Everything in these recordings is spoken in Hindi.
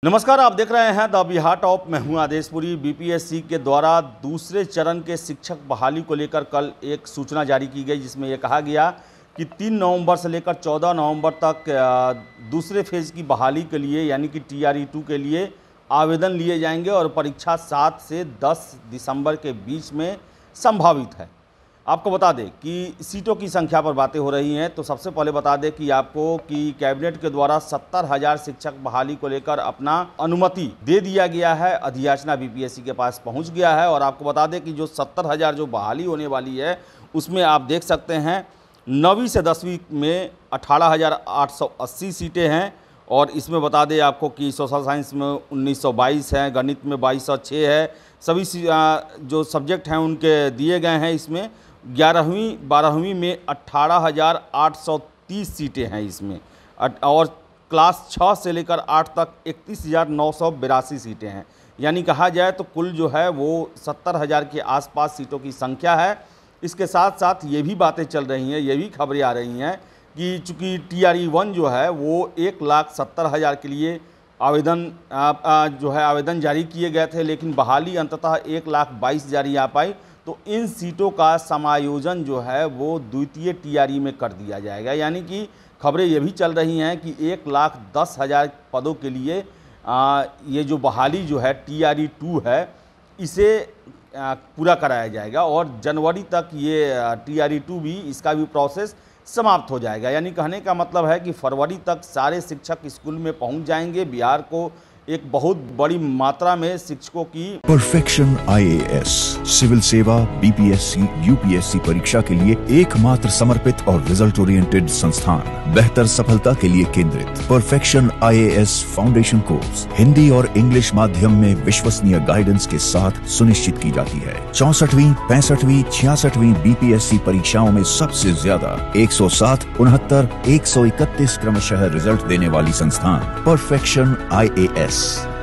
नमस्कार, आप देख रहे हैं द बिहार टॉप। मैं हूं आदेशपुरी। बीपीएससी के द्वारा दूसरे चरण के शिक्षक बहाली को लेकर कल एक सूचना जारी की गई, जिसमें यह कहा गया कि 3 नवंबर से लेकर 14 नवंबर तक दूसरे फेज़ की बहाली के लिए यानी कि TRE-2 के लिए आवेदन लिए जाएंगे और परीक्षा 7 से 10 दिसंबर के बीच में संभावित है। आपको बता दें कि सीटों की संख्या पर बातें हो रही हैं, तो सबसे पहले बता दें कि आपको कि कैबिनेट के द्वारा 70,000 शिक्षक बहाली को लेकर अपना अनुमति दे दिया गया है। अधियाचना बीपीएससी के पास पहुंच गया है और आपको बता दें कि जो 70,000 जो बहाली होने वाली है, उसमें आप देख सकते हैं 9वीं से 10वीं में 18,880 सीटें हैं। और इसमें बता दें आपको कि सोशल साइंस में 1922 हैं, गणित में 2206 है। सभी जो सब्जेक्ट हैं उनके दिए गए हैं। इसमें 11वीं 12वीं में 18,830 सीटें हैं इसमें, और क्लास 6 से लेकर 8 तक 31,982 सीटें हैं। यानी कहा जाए तो कुल जो है वो 70,000 के आसपास सीटों की संख्या है। इसके साथ साथ ये भी बातें चल रही हैं, ये भी खबरें आ रही हैं कि चूँकि TRE-1 जो है वो 1,70,000 के लिए आवेदन जारी किए गए थे, लेकिन बहाली अंततः 1,22,000 ही आ पाई। तो इन सीटों का समायोजन जो है वो द्वितीय TRE में कर दिया जाएगा। यानी कि खबरें ये भी चल रही हैं कि 1,10,000 पदों के लिए ये जो बहाली जो है TRE-2 है, इसे पूरा कराया जाएगा और जनवरी तक ये TRE-2 भी, इसका भी प्रोसेस समाप्त हो जाएगा। यानी कहने का मतलब है कि फरवरी तक सारे शिक्षक स्कूल में पहुंच जाएंगे। बिहार को एक बहुत बड़ी मात्रा में शिक्षकों की परफेक्शन IAS सिविल सेवा BPSC UPSC परीक्षा के लिए एकमात्र समर्पित और रिजल्ट ओरिएंटेड संस्थान, बेहतर सफलता के लिए केंद्रित। Perfection IAS foundation course Hindi और इंग्लिश माध्यम में विश्वसनीय गाइडेंस के साथ सुनिश्चित की जाती है। 64वीं 65वीं 66वीं BPSC परीक्षाओं में सबसे ज्यादा 107, 69, 131 क्रमशः रिजल्ट देने वाली संस्थान perfection IAS,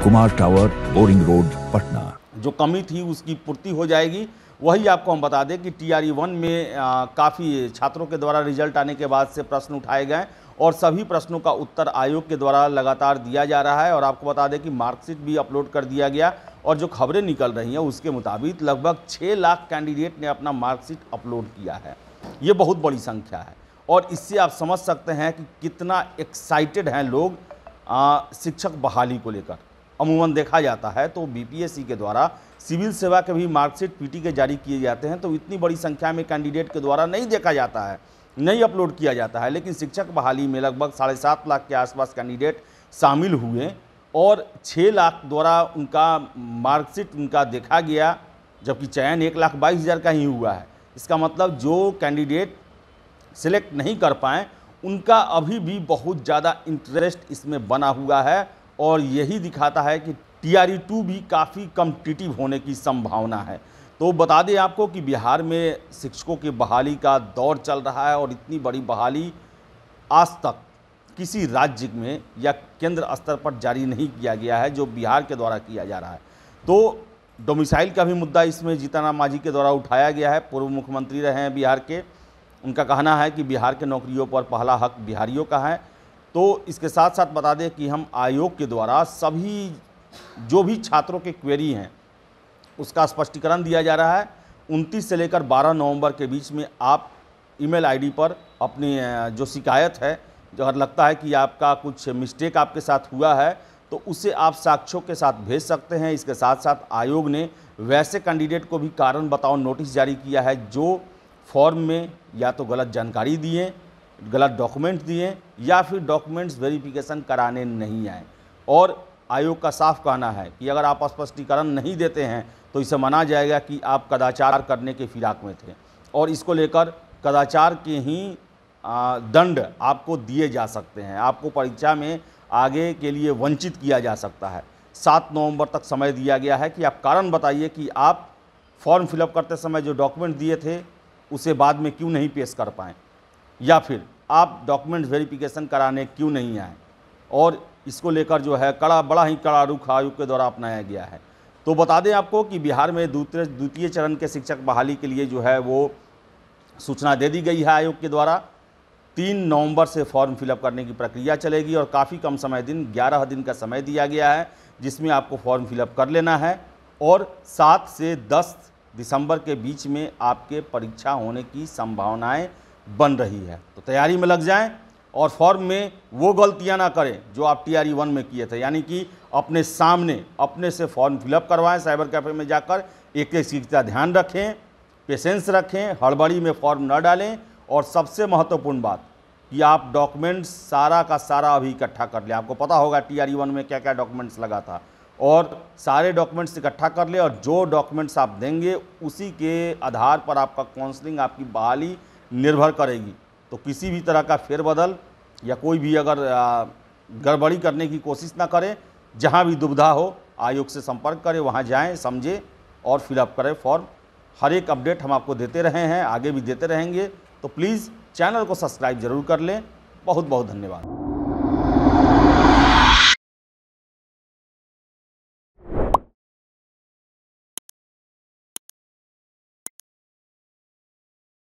Kumar tower, boring road, Patna. जो कमी थी उसकी पूर्ति हो जाएगी। वही आपको हम बता दें कि TRE-1 में काफ़ी छात्रों के द्वारा रिजल्ट आने के बाद से प्रश्न उठाए गए और सभी प्रश्नों का उत्तर आयोग के द्वारा लगातार दिया जा रहा है। और आपको बता दें कि मार्कशीट भी अपलोड कर दिया गया और जो खबरें निकल रही हैं उसके मुताबिक लगभग 6 लाख कैंडिडेट ने अपना मार्कशीट अपलोड किया है। ये बहुत बड़ी संख्या है और इससे आप समझ सकते हैं कि कितना एक्साइटेड हैं लोग शिक्षक बहाली को लेकर। अमूमन देखा जाता है तो बीपीएससी के द्वारा सिविल सेवा के भी मार्कशीट PT के जारी किए जाते हैं, तो इतनी बड़ी संख्या में कैंडिडेट के द्वारा नहीं देखा जाता है, नहीं अपलोड किया जाता है। लेकिन शिक्षक बहाली में लगभग 7.5 लाख के आसपास कैंडिडेट शामिल हुए और 6 लाख द्वारा उनका मार्कशीट उनका देखा गया, जबकि चयन 1,22,000 का ही हुआ है। इसका मतलब जो कैंडिडेट सिलेक्ट नहीं कर पाएँ उनका अभी भी बहुत ज़्यादा इंटरेस्ट इसमें बना हुआ है और यही दिखाता है कि TRE-2 भी काफ़ी कॉम्पिटिटिव होने की संभावना है। तो बता दें आपको कि बिहार में शिक्षकों की बहाली का दौर चल रहा है और इतनी बड़ी बहाली आज तक किसी राज्य में या केंद्र स्तर पर जारी नहीं किया गया है, जो बिहार के द्वारा किया जा रहा है। तो डोमिसाइल का भी मुद्दा इसमें जीतन राम मांझी के द्वारा उठाया गया है। पूर्व मुख्यमंत्री रहे हैं बिहार के, उनका कहना है कि बिहार के नौकरियों पर पहला हक बिहारियों का है। तो इसके साथ साथ बता दें कि हम आयोग के द्वारा सभी जो भी छात्रों के क्वेरी हैं उसका स्पष्टीकरण दिया जा रहा है। 29 से लेकर 12 नवंबर के बीच में आप ईमेल ID पर अपनी जो शिकायत है, जो अगर लगता है कि आपका कुछ मिस्टेक आपके साथ हुआ है, तो उसे आप साक्ष्यों के साथ भेज सकते हैं। इसके साथ साथ आयोग ने वैसे कैंडिडेट को भी कारण बताओ नोटिस जारी किया है जो फॉर्म में या तो गलत जानकारी दिए, गलत डॉक्यूमेंट दिए या फिर डॉक्यूमेंट्स वेरिफिकेशन कराने नहीं आए। और आयोग का साफ कहना है कि अगर आप स्पष्टीकरण नहीं देते हैं तो इसे माना जाएगा कि आप कदाचार करने के फिराक में थे और इसको लेकर कदाचार के ही दंड आपको दिए जा सकते हैं। आपको परीक्षा में आगे के लिए वंचित किया जा सकता है। 7 नवंबर तक समय दिया गया है कि आप कारण बताइए कि आप फॉर्म फिलअप करते समय जो डॉक्यूमेंट दिए थे उसे बाद में क्यों नहीं पेश कर पाएँ, या फिर आप डॉक्यूमेंट वेरिफिकेशन कराने क्यों नहीं आए। और इसको लेकर जो है बड़ा ही कड़ा रुख आयोग के द्वारा अपनाया गया है। तो बता दें आपको कि बिहार में द्वितीय चरण के शिक्षक बहाली के लिए जो है वो सूचना दे दी गई है आयोग के द्वारा। 3 नवंबर से फॉर्म फिलअप करने की प्रक्रिया चलेगी और काफ़ी कम समय 11 दिन का समय दिया गया है, जिसमें आपको फॉर्म फिलअप कर लेना है और 7 से 10 दिसंबर के बीच में आपके परीक्षा होने की संभावनाएं बन रही है। तो तैयारी में लग जाएं और फॉर्म में वो गलतियां ना करें जो आप TRE 1 में किए थे, यानी कि अपने सामने अपने से फॉर्म फिलअप करवाएं साइबर कैफ़े में जाकर। एक एक चीज़ का ध्यान रखें, पेशेंस रखें, हड़बड़ी में फॉर्म न डालें और सबसे महत्वपूर्ण बात कि आप डॉक्यूमेंट्स सारा का सारा अभी इकट्ठा कर लें। आपको पता होगा TRE 1 में क्या क्या डॉक्यूमेंट्स लगा था, और सारे डॉक्यूमेंट्स इकट्ठा कर ले और जो डॉक्यूमेंट्स आप देंगे उसी के आधार पर आपका काउंसलिंग, आपकी बहाली निर्भर करेगी। तो किसी भी तरह का फेरबदल या कोई भी अगर गड़बड़ी करने की कोशिश ना करें। जहां भी दुविधा हो आयोग से संपर्क करें, वहां जाएं, समझें और फिलअप करें फॉर्म। हर एक अपडेट हम आपको देते रहे हैं, आगे भी देते रहेंगे। तो प्लीज़ चैनल को सब्सक्राइब जरूर कर लें। बहुत बहुत धन्यवाद।